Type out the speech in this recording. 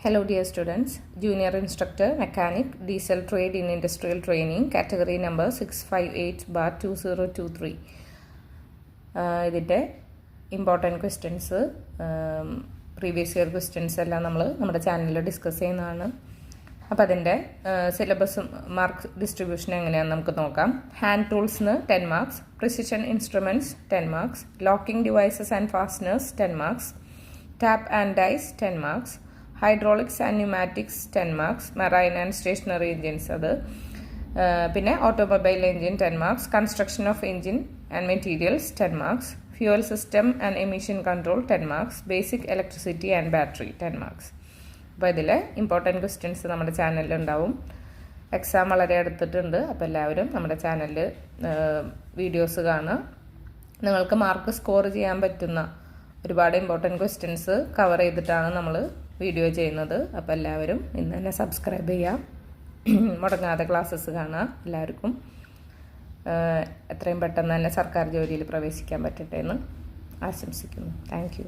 Hello dear students, Junior Instructor Mechanic Diesel Trade in Industrial Training Category number 658/2023 ഇതിൻ്റെ important questions previous year questions എല്ലാം നമ്മൾ നമ്മുടെ ചാനലിൽ discuss ചെയ്യുന്നതാണ്. അപ്പോൾ അതിൻ്റെ സിലബസും മാർക്ക് ഡിസ്ട്രിബ്യൂഷൻ എങ്ങനെയാണെന്ന് നമുക്ക് നോക്കാം. ഹാൻഡ് ടൂൾസിന് 10 marks, precision instruments 10 marks, locking devices and fasteners 10 marks, tap and dies 10 marks, hydraulics and pneumatics 10 marks, marine and stationary engines അത്, പിന്നെ automobile engine 10 marks, construction of engine and materials 10 marks, fuel system and emission control 10 marks, basic electricity and battery 10 marks. അപ്പോൾ ഇതിൽ important questions നമ്മുടെ ചാനലിൽ ഉണ്ടാവും. Exam വളരെ അടുത്തിട്ടുണ്ട്. അപ്പോൾ എല്ലാവരും നമ്മുടെ ചാനലിൽ വീഡിയോസ് കാണുക. നിങ്ങൾക്ക് മാർക്ക് സ്കോർ ചെയ്യാൻ പറ്റുന്ന ഒരുപാട് ഇമ്പോർട്ടൻറ്റ് ക്വസ്റ്റ്യൻസ് കവർ ചെയ്തിട്ടാണ് നമ്മൾ വീഡിയോ ചെയ്യുന്നത്. അപ്പോൾ എല്ലാവരും ഇന്ന് തന്നെ സബ്സ്ക്രൈബ് ചെയ്യുക, മുടങ്ങാതെ ക്ലാസ്സസ് കാണുക. എല്ലാവർക്കും എത്രയും പെട്ടെന്ന് തന്നെ സർക്കാർ ജോലിയിൽ പ്രവേശിക്കാൻ പറ്റട്ടെ എന്ന് ആശംസിക്കുന്നു. Thank you.